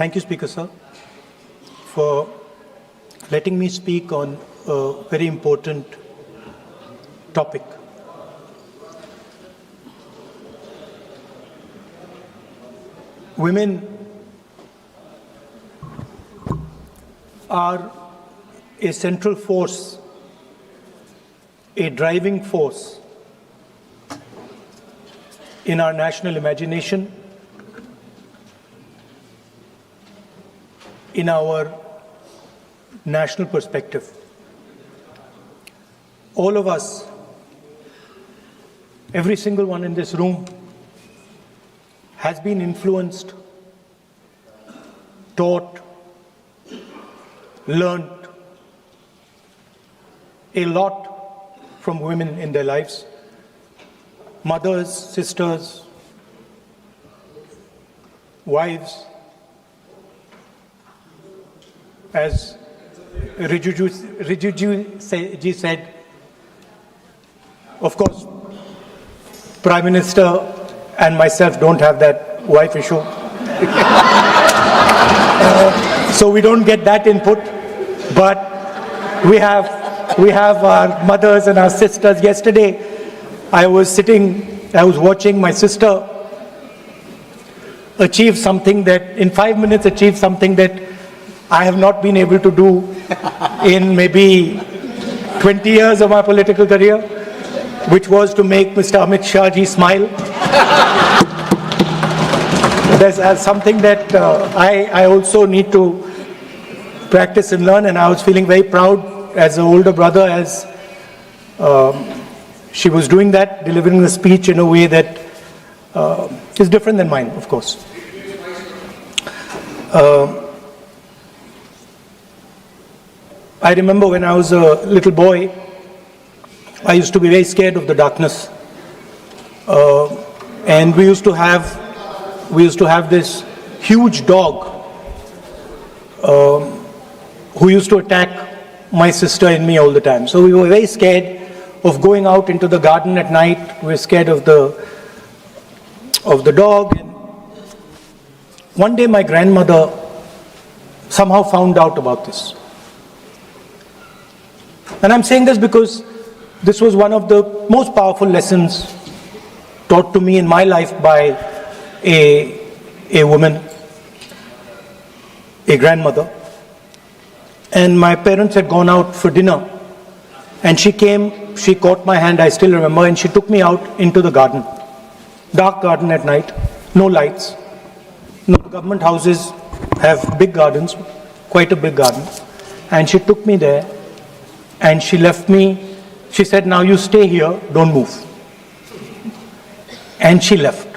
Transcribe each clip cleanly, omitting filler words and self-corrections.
Thank you, Speaker Sir, for letting me speak on a very important topic. Women are a central force, a driving force in our national imagination, in our national perspective. All of us, every single one in this room, has been influenced, taught, learned a lot from women in their lives. Mothers, sisters, wives. As Rijiju ji said, of course, Prime Minister and myself don't have that wife issue. So we don't get that input, but we have our mothers and our sisters. Yesterday, I was watching my sister achieve something that, in 5 minutes, achieve something that I have not been able to do in maybe 20 years of my political career, which was to make Mr. Amit Shah ji smile. There's something that I also need to practice and learn, and I was feeling very proud as an older brother as she was doing that, delivering the speech in a way that is different than mine, of course. I remember when I was a little boy, I used to be very scared of the darkness. And we used to have this huge dog who used to attack my sister and me all the time. So we were very scared of going out into the garden at night. We were scared of the dog. And one day my grandmother somehow found out about this. And I'm saying this because this was one of the most powerful lessons taught to me in my life by a woman, a grandmother. And my parents had gone out for dinner. And she came, she caught my hand, I still remember, and she took me out into the garden. Dark garden at night, no lights. No, government houses have big gardens, quite a big garden. And she took me there. And she left me, she said, now you stay here, don't move. And she left.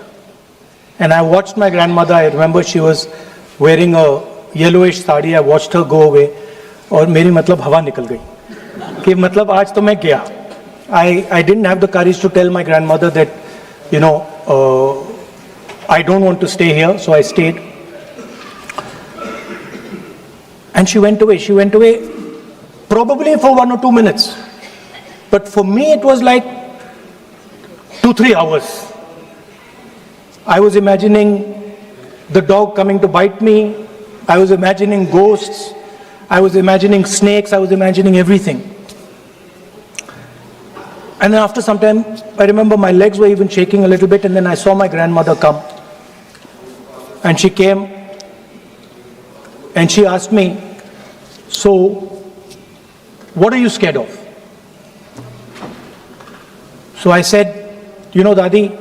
And I watched my grandmother, I remember she was wearing a yellowish sari, I watched her go away, और मेरी मतलब हवा निकल गई कि मतलब आज तो मैं गया. I didn't have the courage to tell my grandmother that, you know, I don't want to stay here, so I stayed. And she went away. Probably for 1 or 2 minutes. But for me, it was like 2-3 hours. I was imagining the dog coming to bite me. I was imagining ghosts. I was imagining snakes. I was imagining everything. And then after some time, I remember my legs were even shaking a little bit, and then I saw my grandmother come. And she came and she asked me, so, what are you scared of? So I said, you know, Dadi,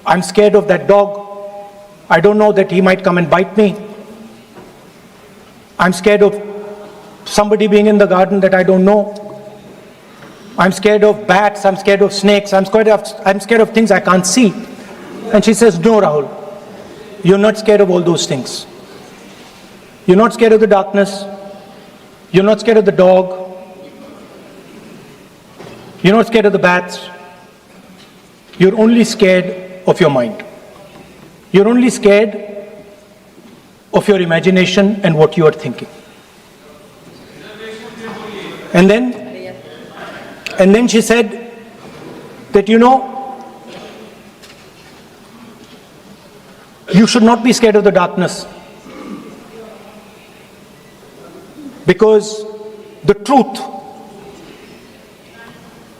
I'm scared of that dog. I don't know that he might come and bite me. I'm scared of somebody being in the garden that I don't know. I'm scared of bats. I'm scared of snakes. I'm scared of things I can't see. And she says, no, Rahul, you're not scared of all those things. You're not scared of the darkness. You're not scared of the dog. You're not scared of the bats. You're only scared of your mind. You're only scared of your imagination and what you are thinking. And then she said that, you know, You should not be scared of the darkness. Because the truth,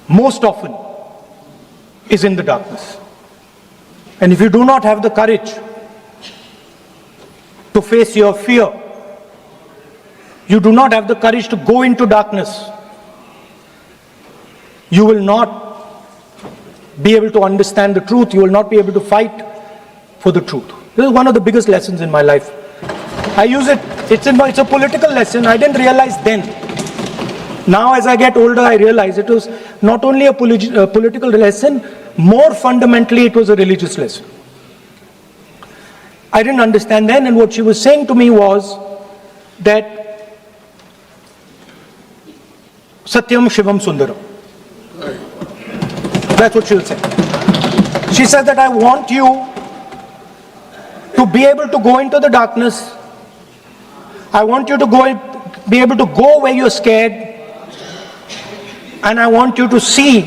most often, is in the darkness. And if you do not have the courage to face your fear, you do not have the courage to go into darkness, you will not be able to understand the truth. You will not be able to fight for the truth. This is one of the biggest lessons in my life. I use it, it's a political lesson. I didn't realize then. Now as I get older, I realize it was not only a political lesson, more fundamentally it was a religious lesson. I didn't understand then, and what she was saying to me was that Satyam Shivam Sundaram. That's what she will say. She said that I want you to be able to go into the darkness. I want you to be able to go where you're scared. And I want you to see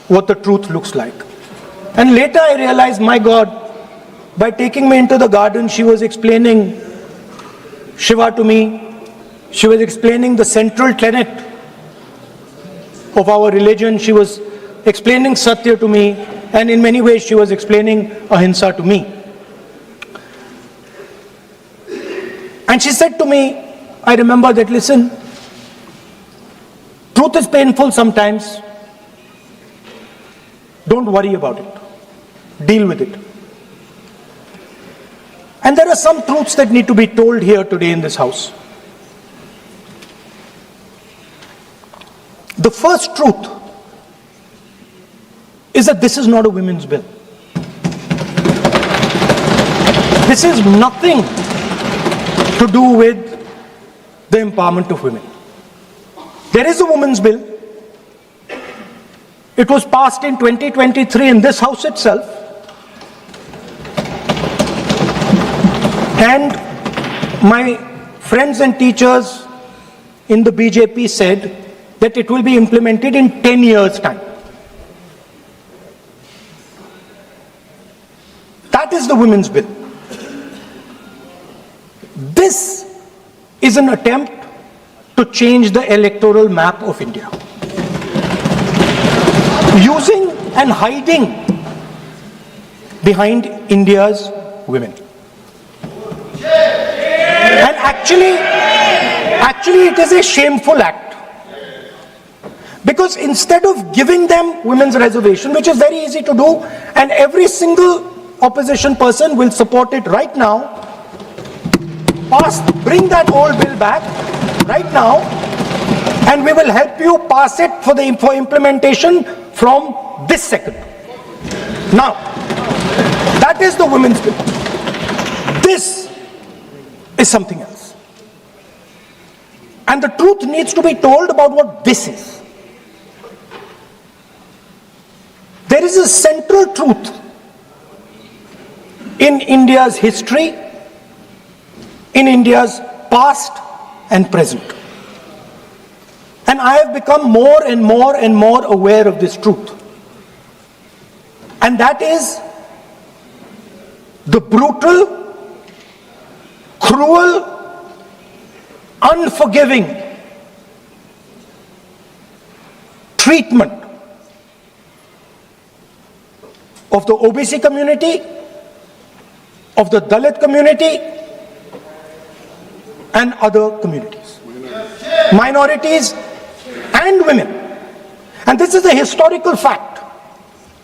what the truth looks like. And later I realized, my God, by taking me into the garden, she was explaining Shiva to me. She was explaining the central tenet of our religion. She was explaining Satya to me, and in many ways she was explaining Ahimsa to me. And she said to me, I remember that, listen, truth is painful sometimes. Don't worry about it. Deal with it. And there are some truths that need to be told here today in this house. The first truth is that this is not a women's bill. This is nothing to do with the empowerment of women. There is a women's bill. It was passed in 2023 in this house itself. And my friends and teachers in the BJP said that it will be implemented in 10 years' time. That is the women's bill. This is an attempt to change the electoral map of India. Using and hiding behind India's women. And actually it is a shameful act. Because instead of giving them women's reservation, which is very easy to do, and every single opposition person will support it right now, bring that old bill back right now, and we will help you pass it for implementation from this second. Now, that is the women's bill. This is something else. And the truth needs to be told about what this is. There is a central truth in India's history, in India's past and present. And I have become more and more and more aware of this truth. And that is the brutal, cruel, unforgiving treatment of the OBC community, of the Dalit community, and other communities, minorities and women. And this is a historical fact.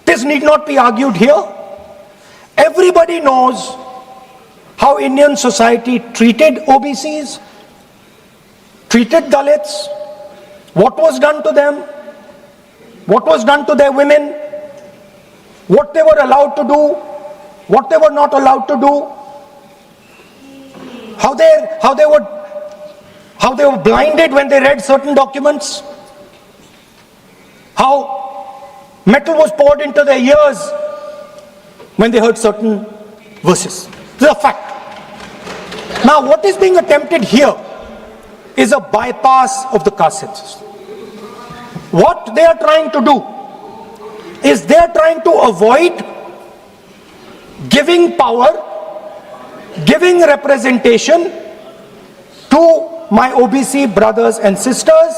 This need not be argued here. Everybody knows how Indian society treated OBCs, treated Dalits, what was done to them, what was done to their women, what they were allowed to do, what they were not allowed to do, how they were blinded when they read certain documents, how metal was poured into their ears when they heard certain verses. This is a fact. Now, what is being attempted here is a bypass of the caste census. What they are trying to do is they are trying to avoid giving power giving representation to my OBC brothers and sisters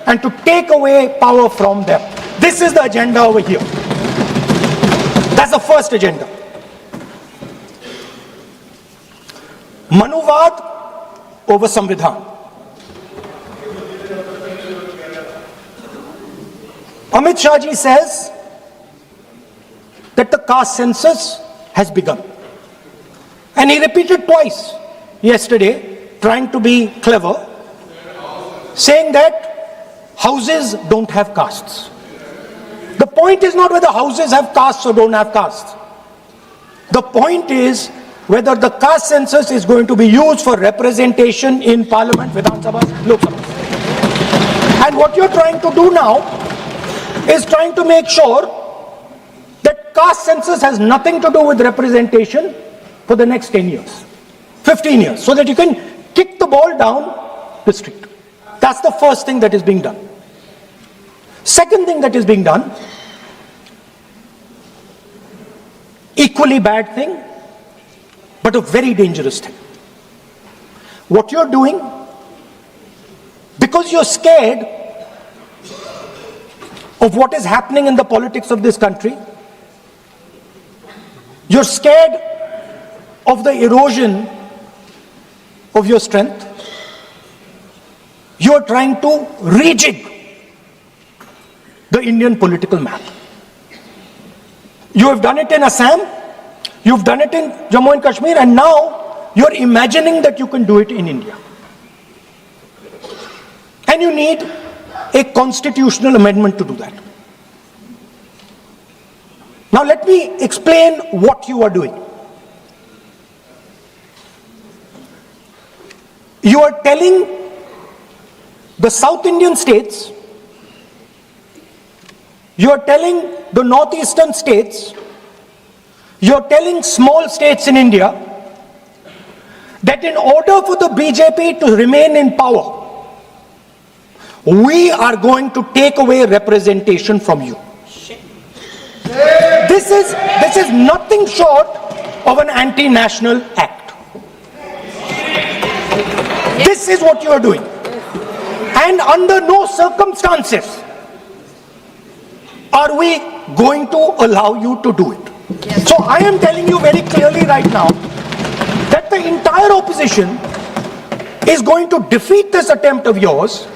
and to take away power from them. This is the agenda over here. That's the first agenda. Manuvad over Samvidhan. Amit Shah ji says that the caste census has begun. And he repeated twice yesterday, trying to be clever, saying that houses don't have castes. The point is not whether houses have castes or don't have castes. The point is whether the caste census is going to be used for representation in Parliament, Vidhan Sabha, Lok Sabha. And what you're trying to do now is trying to make sure that caste census has nothing to do with representation for the next 10 years, 15 years, so that you can kick the ball down the street. That's the first thing that is being done. Second thing that is being done, equally bad thing, but a very dangerous thing. What you're doing, because you're scared of what is happening in the politics of this country, you're scared of the erosion of your strength, you're trying to rejig the Indian political map. You have done it in Assam, you've done it in Jammu and Kashmir, and now you're imagining that you can do it in India. And you need a constitutional amendment to do that. Now let me explain what you are doing. You are telling the South Indian states, you are telling the northeastern states, you are telling small states in India that in order for the BJP to remain in power, we are going to take away representation from you. This is nothing short of an anti-national act. This is what you are doing. And under no circumstances are we going to allow you to do it. So I am telling you very clearly right now that the entire opposition is going to defeat this attempt of yours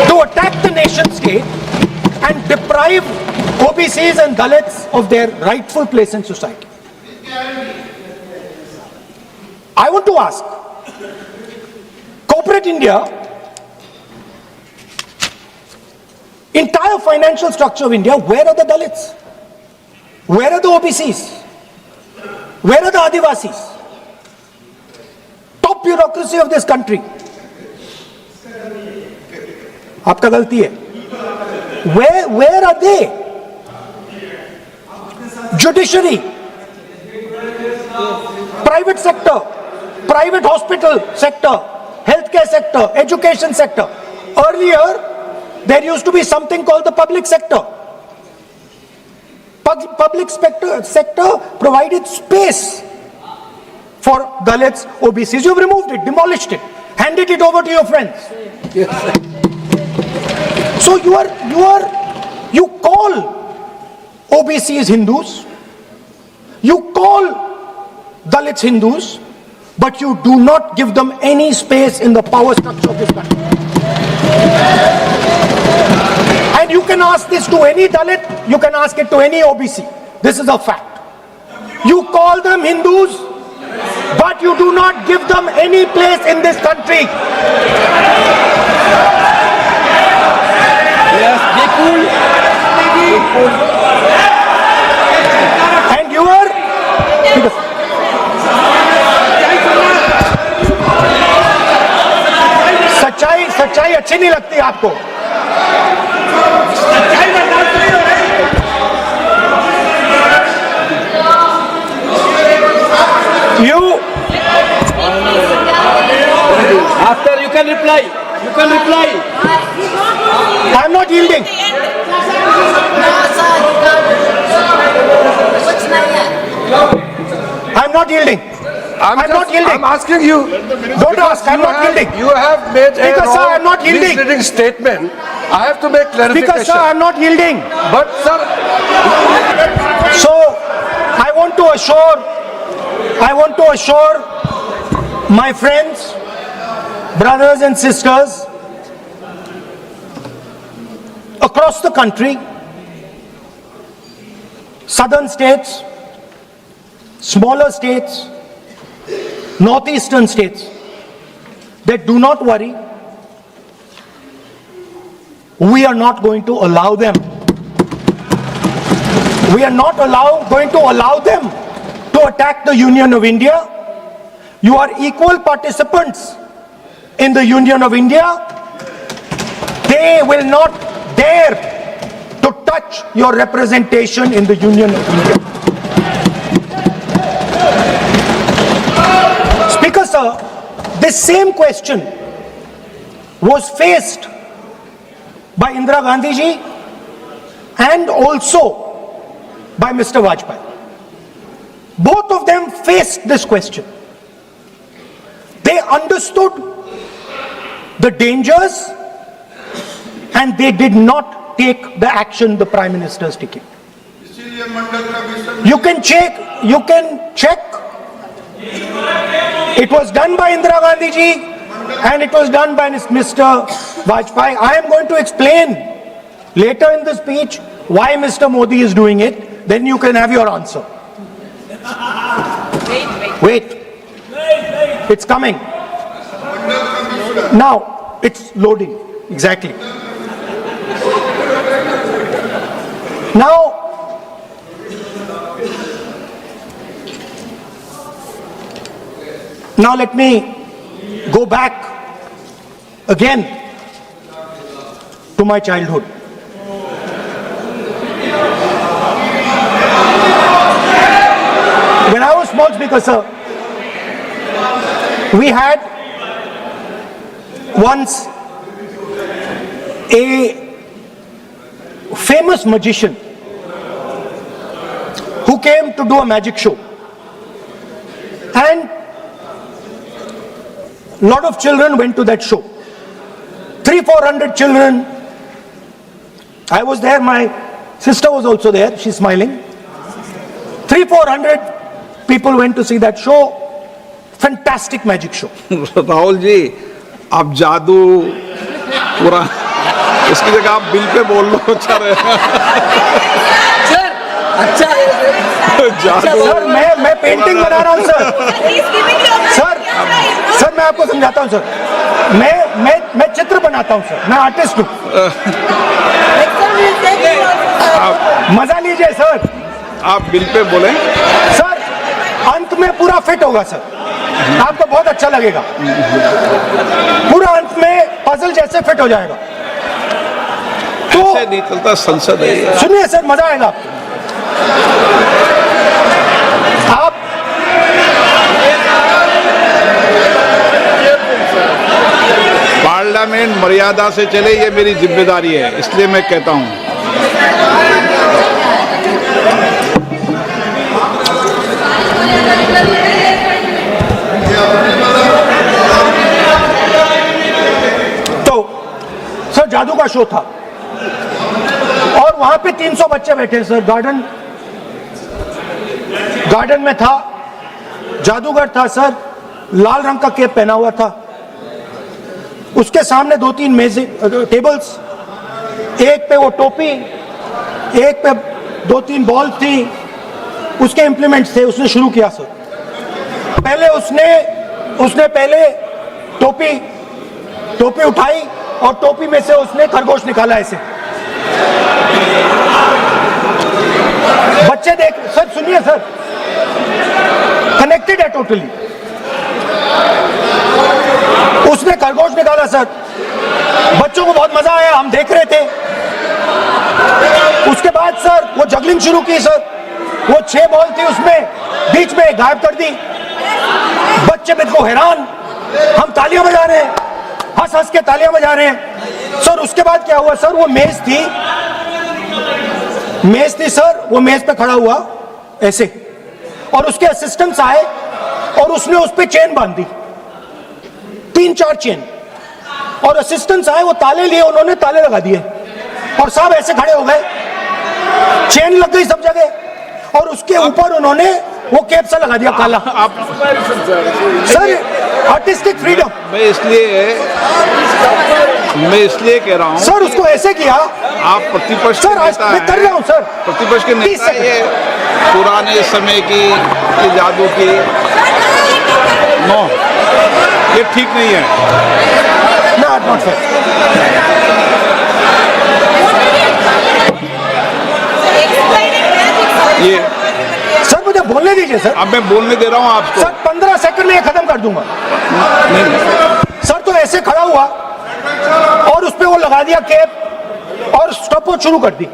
to attack the nation state and deprive OBCs and Dalits of their rightful place in society. I want to ask, corporate India, entire financial structure of India, where are the Dalits? Where are the OBCs? Where are the Adivasis? Top bureaucracy of this country. आपका गलती है. Where are they? Judiciary, private sector, private hospital sector, healthcare sector, education sector. Earlier, there used to be something called the public sector. Public sector provided space for Dalits, OBCs. You've removed it, demolished it, handed it over to your friends. So you call OBCs Hindus, you call Dalits Hindus, but you do not give them any space in the power structure of this country. And you can ask this to any Dalit, you can ask it to any OBC. This is a fact. You call them Hindus, but you do not give them any place in this country. Yes, be cool. And you are... सच्चाई अच्छी नहीं लगती आपको. You After you can reply. You can reply. I'm not yielding. I'm not yielding. I'm not yielding. I'm asking you. Don't ask. I'm not yielding. You have made Speaker, a sir, I'm not yielding. misleading statement. I have to make clarification. Speaker, sir, I'm not yielding. But sir, So, I want to assure my friends, brothers and sisters across the country, southern states, smaller states, northeastern states, that do not worry, we are not going to allow them. We are not going to allow them to attack the Union of India. You are equal participants in the Union of India. They will not dare to touch your representation in the Union of India. Speaker, sir, this same question was faced by Indira Gandhi ji and also by Mr. Vajpayee. Both of them faced this question. They understood the dangers and they did not take the action the Prime Minister is taking. You can check. It was done by Indira Gandhi ji and it was done by Mr. Vajpayee. I am going to explain later in the speech why Mr. Modi is doing it. Then you can have your answer. Wait. It's coming. Now, it's loading. Exactly. Now let me go back again to my childhood. When I was small, Speaker, sir, we had once a famous magician who came to do a magic show. And a lot of children went to that show. 300-400 children. I was there, my sister was also there, she's smiling. 300-400 people went to see that show. Fantastic magic show. Rahul ji, आप जादू पूरा उसकी जगह आप bill pay बोल लो अच्छा रहेगा। Sir, अच्छा है जादू सर, मैं पेंटिंग बना रहा हूँ सर। सर, मैं आपको समझाता हूँ सर। मैं चित्र बनाता हूँ सर। मैं आर्टिस्ट हूँ। मजा लीजिए सर। आप बिल पे बोलें। सर, अंत में पूरा फिट होगा सर। आपको बहुत अच्छा लगेगा। पूरा अंत में पजल जैसे फिट हो जाएगा। तो ऐसे नहीं चलता, संसद है। सुनिए सर, मजा आएगा आप पार्लियामेंट मर्यादा से चले, ये मेरी जिम्मेदारी है, इसलिए मैं कहता हूँ। सर, जादू का शो था और वहां पे 300 बच्चे बैठे सर। गार्डन में था, जादूगर था सर, लाल रंग का कैप पहना हुआ था। उसके सामने 2-3 मेजें, टेबल्स, एक पे वो टोपी, एक पे 2-3 बॉल थी, उसके इंप्लीमेंट्स थे। उसने शुरू किया सर। पहले उसने पहले टोपी उठाई और टोपी में से उसने खरगोश निकाला ऐसे। बच्चे देख, सर सुनिए सर, कनेक्टेड है टोटली। उसने खरगोश निकाला सर, बच्चों को बहुत मजा आया, हम देख रहे थे। उसके बाद सर वो जगलिंग शुरू की सर। वो 6 बॉल थी, उसमें बीच में गायब कर दी। बच्चे बिल्कुल हैरान, हम तालियां बजा रहे हैं, हंस के तालियां बजा रहे हैं सर। उसके बाद क्या हुआ सर, वो मेज थी सर, वो मेज पे खड़ा हुआ ऐसे, और उसके असिस्टेंट्स आए और उसने उस पे चेन बांध दी, 3-4 चेन, और असिस्टेंट्स आए, वो ताले लिए, उन्होंने ताले लगा दिए और साहब ऐसे खड़े हो गए, चेन लग गई सब जगह, और उसके ऊपर उन्होंने वो कैप सा लगा दिया काला। आप सर आर्टिस्टिक फ्रीडम। मैं इसलिए कह रहा हूँ सर उसको ऐसे किया। आप प्रतिपक्ष सर आज मैं कर रहा हूँ सर। प्रतिपक्ष के नेता ये पुराने समय की ये जादू की नो, ये ठीक नहीं है। Not sir. ये सर मुझे बोलने दीजिए सर। अब मैं बोलने दे रहा हूँ आपको। सर 15 सेकंड में ये खत्म कर दूंगा। सर तो ऐसे खड़ा हुआ और उस पे वो लगा दिया कैप और स्टॉपवॉच शुरू कर दी।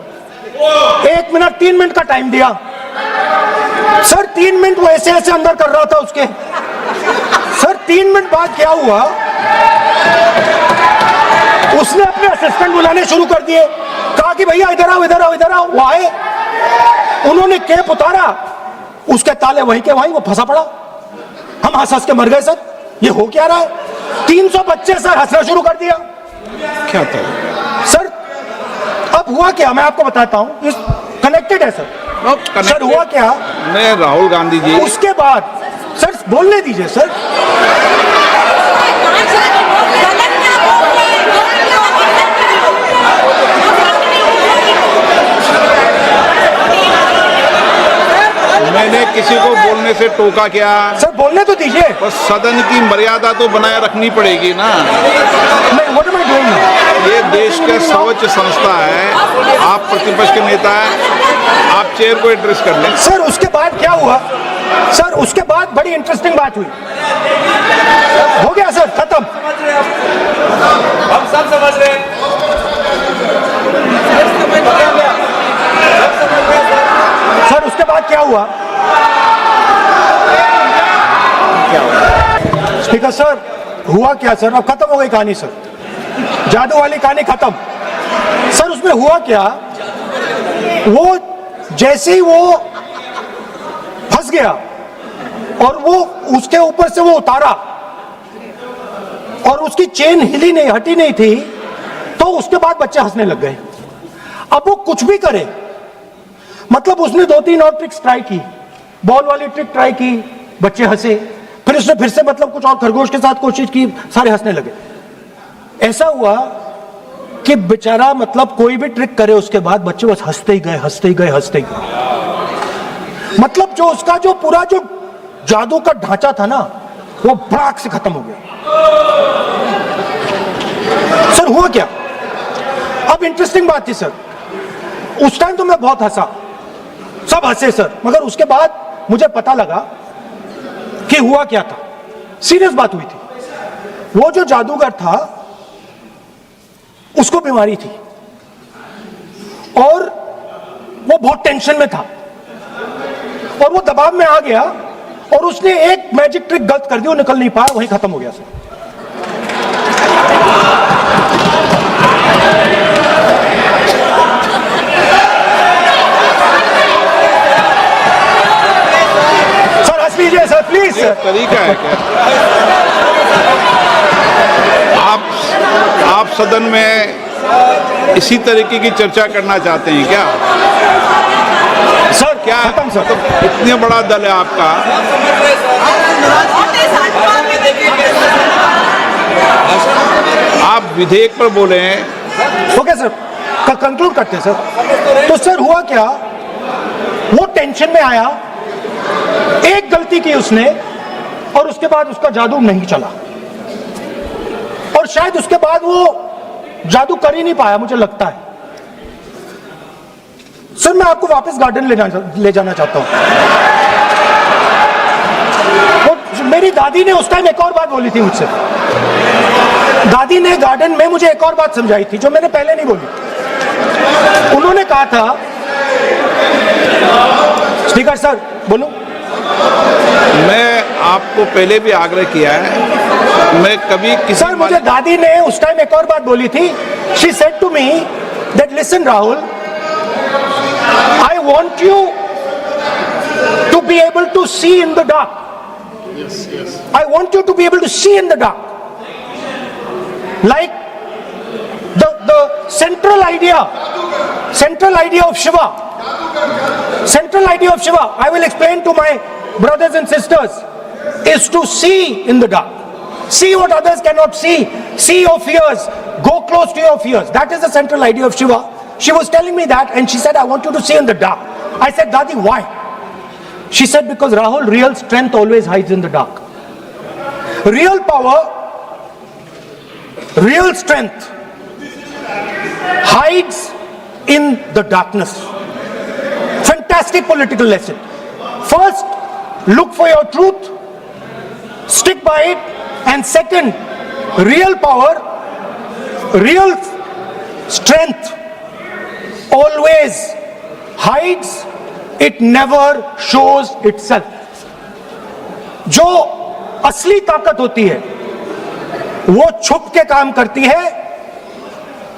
1 मिनट 3 मिनट का टाइम दिया। सर 3 मिनट वो ऐसे ऐसे अंदर कर रहा था उसके। सर 3 मिनट बाद क्या हुआ, उसने अपने असिस्टेंट बुलाने शुरू कर दिए, कहा कि भैया इधर आओ इधर आओ इधर आओ। वो आए, उन्होंने कैप उतारा, उसके ताले वहीं के वहीं, वो फंसा पड़ा। हम हंस हंस के मर गए सर, ये हो क्या रहा है। 300 बच्चे सर हंसना शुरू कर दिया। क्या था सर अब हुआ क्या मैं आपको बताता हूं, कनेक्टेड है सर। सर हुआ क्या, मैं राहुल गांधी जी, उसके बाद सर बोलने दीजिए सर। मैंने किसी को बोलने से टोका क्या? सर बोलने तो दीजिए। बस सदन की मर्यादा तो बनाए रखनी पड़ेगी ना। What am I doing now? ये देश का सर्वोच्च संस्था है, आप प्रतिपक्ष के नेता हैं, आप चेयर को एड्रेस कर लें। सर उसके बाद क्या हुआ, सर उसके बाद बड़ी इंटरेस्टिंग बात हुई। हो गया सर, खत्म। हम सब समझ रहे हैं। सर उसके बाद क्या हुआ, स्पीकर सर हुआ क्या सर, अब खत्म हो गई कहानी सर, जादू वाली कहानी खत्म। सर उसमें हुआ क्या, वो जैसे ही वो फंस गया और वो उसके ऊपर से वो उतारा और उसकी चेन हिली नहीं, हटी नहीं थी, तो उसके बाद बच्चे हंसने लग गए। अब वो कुछ भी करे, मतलब उसने 2-3 और ट्रिक्स ट्राई की, बॉल वाली ट्रिक ट्राई की, बच्चे हंसे, फिर उसने फिर से मतलब कुछ और खरगोश के साथ कोशिश की, सारे हंसने लगे। ऐसा हुआ कि बेचारा मतलब कोई भी ट्रिक करे उसके बाद बच्चे बस हंसते ही गए, हंसते ही गए, हंसते ही गए। मतलब जो उसका जो पूरा जो जादू का ढांचा था ना, वो भड़ाक से खत्म हो गया। सर हुआ क्या, अब इंटरेस्टिंग बात थी सर, उस टाइम तो मैं बहुत हंसा, सब हंसे सर, मगर उसके बाद मुझे पता लगा कि हुआ क्या था। सीरियस बात हुई थी। वो जो जादूगर था उसको बीमारी थी और वो बहुत टेंशन में था और वो दबाव में आ गया और उसने एक मैजिक ट्रिक गलत कर दी, वो निकल नहीं पाया, वहीं खत्म हो गया सर। सर प्लीज सर, तरीका है क्या? आप सदन में इसी तरीके की चर्चा करना चाहते हैं क्या? सर क्या खत्म सर, मतलब इतना बड़ा दल है आपका, आप विधेयक पर बोले हैं। ओके सर, कंक्लूड करते हैं सर। तो सर हुआ क्या, वो टेंशन में आया, एक गलती की उसने और उसके बाद उसका जादू नहीं चला और शायद उसके बाद वो जादू कर ही नहीं पाया, मुझे लगता है। सर मैं आपको वापस गार्डन ले जाना चाहता हूं। मेरी दादी ने उस टाइम एक और बात बोली थी मुझसे, दादी ने गार्डन में मुझे एक और बात समझाई थी जो मैंने पहले नहीं बोली। उन्होंने कहा था, स्पीकर सर बोलूं, मैं आपको पहले भी आग्रह किया है, मैं कभी किसी सर मुझे दादी ने उस टाइम एक और बात बोली थी। She said to me that listen Rahul, I want you to be able to see in the dark. I want you to be able to see in the dark. Like the central idea of Shiva. Central idea of Shiva, I will explain to my brothers and sisters, is to see in the dark. See what others cannot see. See your fears. Go close to your fears. That is the central idea of Shiva. She was telling me that and she said, I want you to see in the dark. I said, Dadi, why? She said, because Rahul, real strength always hides in the dark. Real power, real strength hides in the darkness. Fantastic political lesson. First, look for your truth, stick by it, and second, real power, real strength always hides, it never shows itself. जो असली ताकत होती है वो छुप के काम करती है,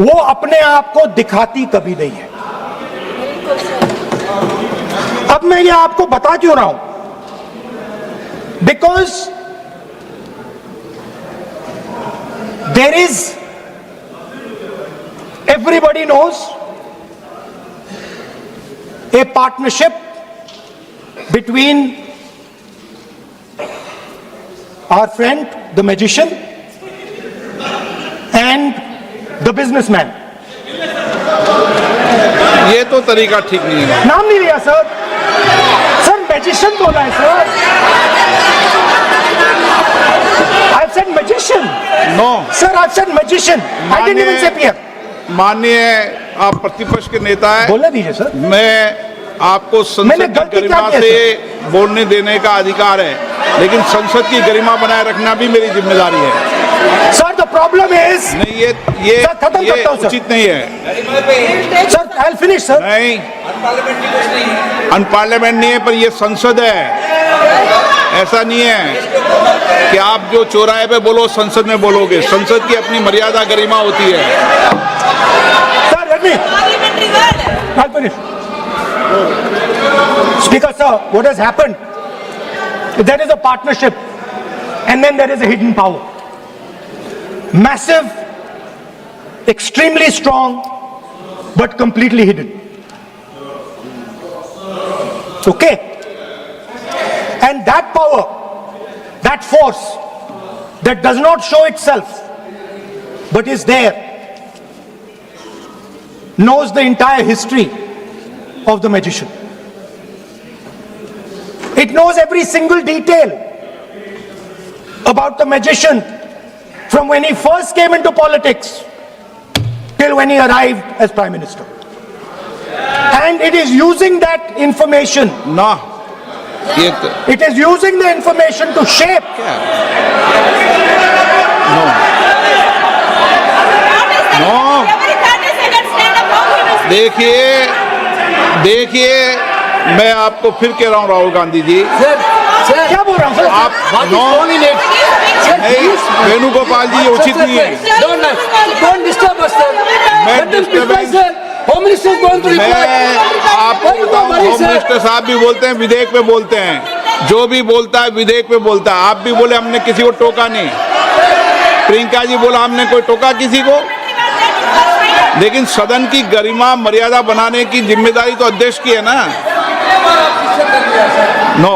वो अपने आप को दिखाती कभी नहीं है. अब मैं ये आपको बता क्यों रहा हूं? Because there is, everybody knows, a partnership between our friend, the magician, and the businessman. ये तो तरीका ठीक नहीं है. नाम नहीं लिया सर. सर मैजिशियन बोला है sir. I've said magician. No. Sir, I've said magician. I didn't even say PM. माननीय आप प्रतिपक्ष के नेता हैं. बोलने दीजिए सर. मैं आपको मैंने संसद की गलती क्या गरिमा की है, से बोलने देने का अधिकार है, लेकिन संसद की गरिमा बनाए रखना भी मेरी जिम्मेदारी है. Sir, the problem is. नहीं, ये सर, खत्म करता हूं, सर. उचित नहीं है. Sir, I'll finish, sir. नहीं, अनपार्लियामेंट नहीं है, पर ये संसद है. ऐसा नहीं है कि आप जो चौराहे पे बोलो संसद में बोलोगे. संसद की अपनी मर्यादा गरिमा होती है. Sir, let me. I'll finish. Speaker, sir, what has happened? There is a partnership, and then there is a hidden power. Massive, extremely strong, but completely hidden. Okay? And that power, that force, that does not show itself, but is there, knows the entire history of the magician. It knows every single detail about the magician from when he first came into politics till when he arrived as Prime Minister. And it is using that information. ना, ये तो, It is using the information to shape. देखिए, मैं आपको फिर कह रहा हूँ राहुल गांधी जी, क्या बोल रहा हूँ सर? आप नहीं, वेणुगोपाल जी, ये उचित नहीं है. Don't disturb us, sir. मैं Let them reply, sir. Home Minister is going to reply. मैं आपको Why you बताऊं, don't worry, home sir? Minister साहब भी बोलते हैं, विधेयक पे बोलते हैं. जो भी बोलता है विधेयक पे बोलता है. आप भी बोले हमने किसी को टोका नहीं. प्रियंका जी बोला हमने कोई टोका किसी को. लेकिन सदन की गरिमा मर्यादा बनाने की जिम्मेदारी तो अध्यक्ष की है ना. नो,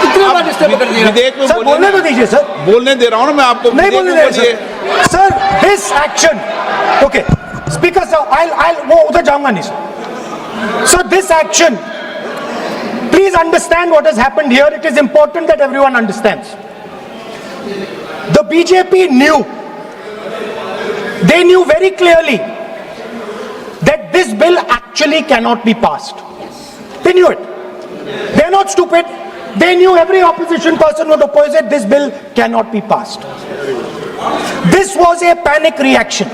कितने बार disturb कर दिया? विधेयक में सर बोलने तो दीजिए सर. बोलने दे रहा हूँ ना मैं आपको. नहीं विधेयक बोलने में दे बोलिए. रहे sir. Sir, this action. Okay. Speaker sir, I'll वो उधर जाऊंगा नहीं sir. So this action, please understand what has happened here. It is important that everyone understands. The BJP knew, they knew very clearly that this bill actually cannot be passed. They knew it. They are not stupid. They knew every opposition person would oppose it. This bill cannot be passed. This was a panic reaction.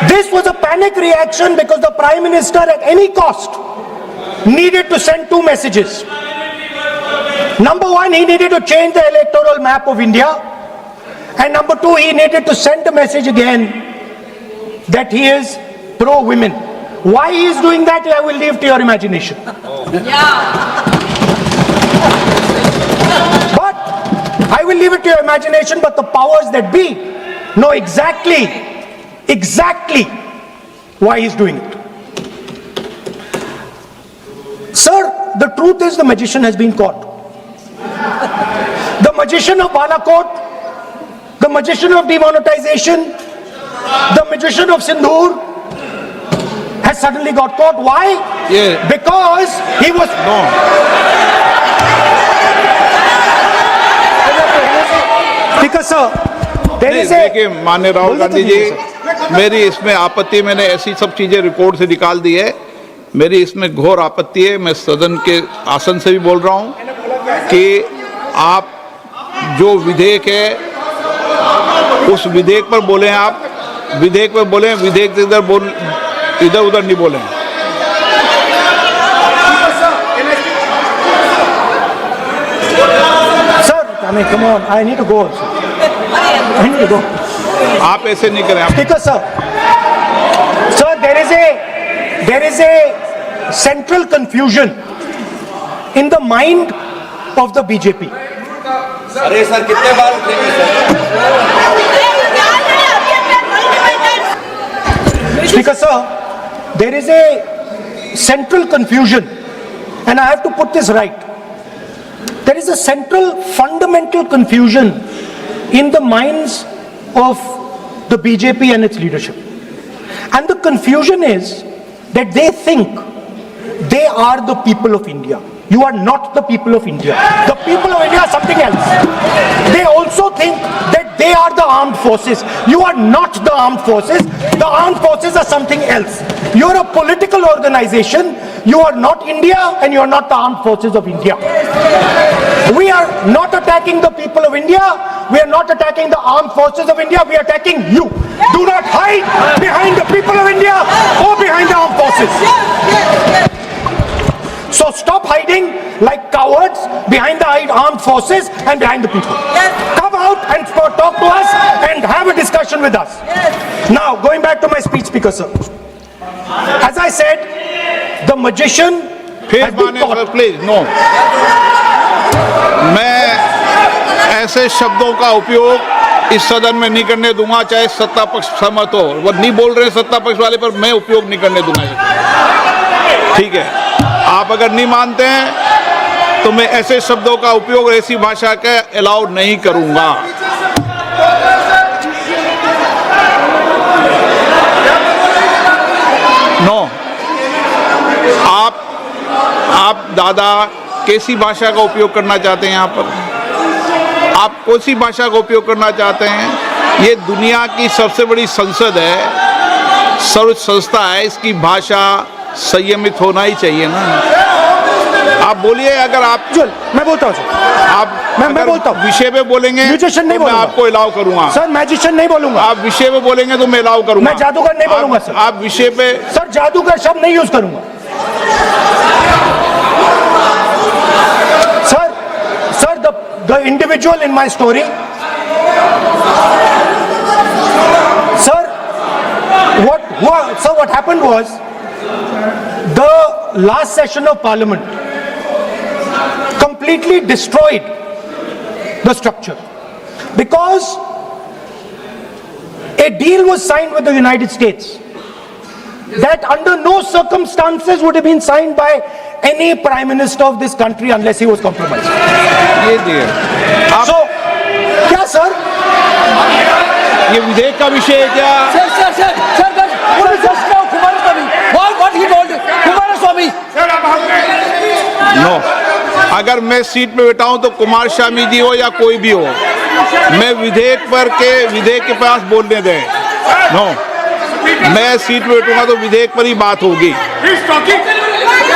This was a panic reaction because the Prime Minister at any cost needed to send two messages. Number one, he needed to change the electoral map of India. And number two, he needed to send a message again that he is pro-women. Why he is doing that, I will leave to your imagination. But I will leave it to your imagination, but the powers that be know exactly why he's doing it. Sir, the truth is the magician has been caught. The magician of Balakot, the magician of demonetization, the magician of Sindhur has suddenly got caught. Why? Yeah. Because he was... No. Speaker sir, there is a... देखिए माननीय राहुल गांधी जी, मेरी इसमें आपत्ति, मैंने ऐसी सब चीजें report से निकाल दी है, मेरी इसमें घोर आपत्ति है। मैं सदन के आसन से भी बोल रहा हूं कि आप जो विधेयक है उस विधेयक पर बोले, आप विधेयक पर बोले, विधेयक से इधर उधर नहीं बोले। Sir, I mean, come on, I need to go also. I need to go. आप ऐसे नहीं करें। Speaker sir, sir, there is a central confusion in the mind of the BJP. अरे सर कितने बार उठेंगे sir? Speaker sir, there is a central confusion, and I have to put this right. There is a central fundamental confusion in the minds of the BJP and its leadership. And the confusion is that they think they are the people of India. You are not the people of India. The people of India are something else. They also think that they are the armed forces. You are not the armed forces. The armed forces are something else. You are a political organization. You are not India and you are not the armed forces of India. We are not attacking the people of India. We are not attacking the armed forces of India. We are attacking you. Do not hide behind the people of India or behind the armed forces. So stop hiding like cowards behind the armed forces and behind the people. Come out and talk to us and have a discussion with us. Now, going back to my speech, Speaker sir. As I said, the magician has been caught. Please no, मैं ऐसे शब्दों का उपयोग इस सदन में नहीं करने दूंगा, चाहे सत्ता पक्ष सहमत हो। वो नहीं बोल रहे सत्ता पक्ष वाले, पर मैं उपयोग नहीं करने दूंगा। ठीक है, आप अगर नहीं मानते हैं तो मैं ऐसे शब्दों का उपयोग, ऐसी भाषा का अलाउ नहीं करूंगा। नो, आप दादा कैसी भाषा का उपयोग करना चाहते हैं? यहाँ पर आप कौन सी भाषा का उपयोग करना चाहते हैं? ये दुनिया की सबसे बड़ी संसद है, सर्वोच्च संस्था है, इसकी भाषा संयमित होना ही चाहिए ना। आप बोलिए, अगर आप मैं बोलता हूँ आप मैं बोलता हूँ, विषय पे बोलेंगे म्यूजिशियन नहीं तो मैं बोलूंगा। आपको अलाउ करूंगा। सर, मैजिशियन नहीं बोलूंगा। आप विषय पे बोलेंगे तो मैं अलाउ करूंगा। मैं जादूगर नहीं बोलूंगा सर। आप विषय पे, सर, जादूगर शब्द नहीं यूज करूंगा। Sir, the individual in my story, sir, what happened was, the last session of Parliament completely destroyed the structure because a deal was signed with the United States that under no circumstances would have been signed by any prime minister of this country unless he was compromised. ये दिए आप, So, क्या sir? ये विधेयक का विषय है क्या? Sir, what is just now Kumaraswamy? What he told Kumaraswamy? No, अगर मैं सीट पे बैठा हूं तो कुमार स्वामी जी हो या कोई भी हो, मैं विधेयक के पास बोलने दें। नो, मैं सीट पे बैठूंगा तो विधेयक पर ही बात होगी।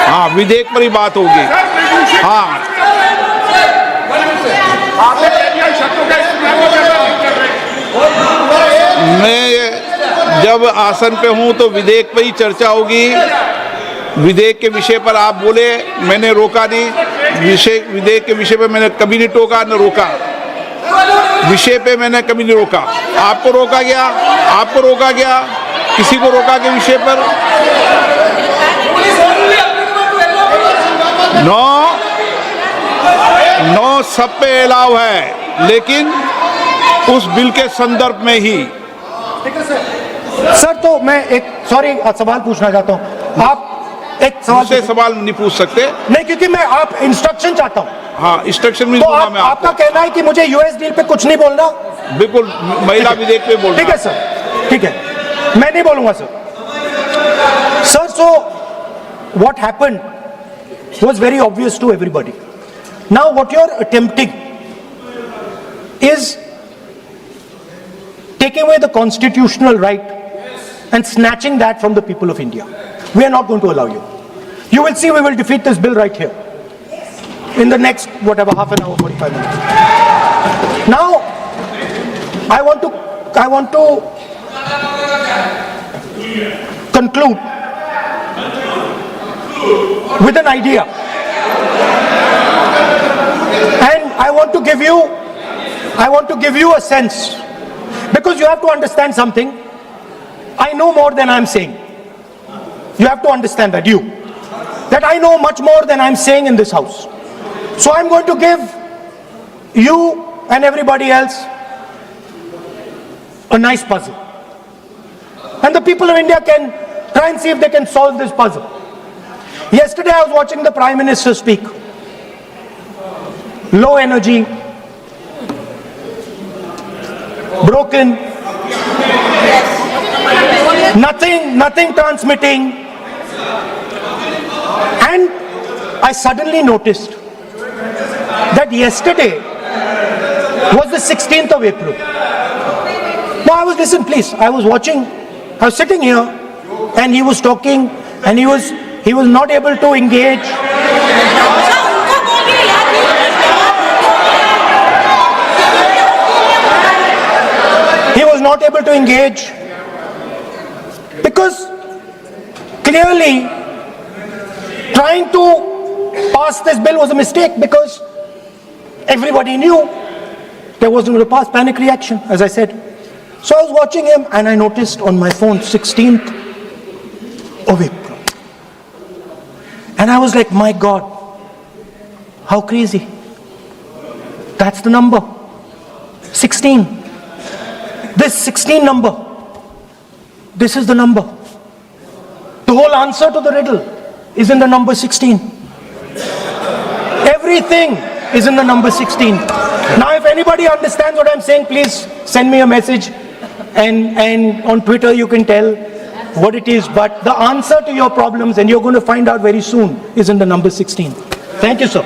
हाँ, विधेयक पर ही बात होगी। हाँ, मैं जब आसन पे हूं तो विधेयक पर ही चर्चा होगी। विधेयक के विषय पर आप बोले, मैंने रोका नहीं। विधेयक के विषय पे मैंने कभी नहीं टोका न रोका। विषय पे मैंने कभी नहीं रोका। आपको रोका गया, किसी को रोका के विषय पर? नो, 9 सब पे अलाव है, लेकिन उस बिल के संदर्भ में ही। सर तो मैं एक सवाल पूछना चाहता हूं। आप एक सवाल दूसरे सवाल नहीं पूछ सकते। नहीं, क्योंकि मैं आप इंस्ट्रक्शन चाहता हूं। हाँ, इंस्ट्रक्शन मिल तो दूंगा मैं आपका आपको। कहना है कि मुझे यूएस डील पे कुछ नहीं बोलना? बिल्कुल, महिला विधेयक पे बोलना। ठीक है सर, ठीक है, मैं नहीं बोलूंगा sir. Sir, so what happened was very obvious to everybody. Now what you're attempting is taking away the constitutional right and snatching that from the people of India. We are not going to allow you. You will see, we will defeat this bill right here in the next whatever half an hour, 45 minutes. Now I want to conclude with an idea, and I want to give you a sense, because you have to understand something. I know more than I'm saying. You have to understand that I know much more than I'm saying in this house. So I'm going to give you and everybody else a nice puzzle, and the people of India can try and see if they can solve this puzzle. Yesterday I was watching the Prime Minister speak. Low energy, broken, nothing transmitting, and I suddenly noticed that yesterday was the 16th of April. Now I was sitting here, and he was talking, and he was not able to engage. He was not able to engage because clearly trying to pass this bill was a mistake, because everybody knew there wasn't going to pass. Panic reaction, as I said. So I was watching him, and I noticed on my phone 16th of April. And I was like, my God, how crazy. That's the number. 16. This 16 number. This is the number. The whole answer to the riddle is in the number 16. Everything is in the number 16. Now, if anybody understands what I'm saying, please send me a message, and on Twitter you can tell what it is. But the answer to your problems, and you're going to find out very soon, is in the number 16. Thank you, sir.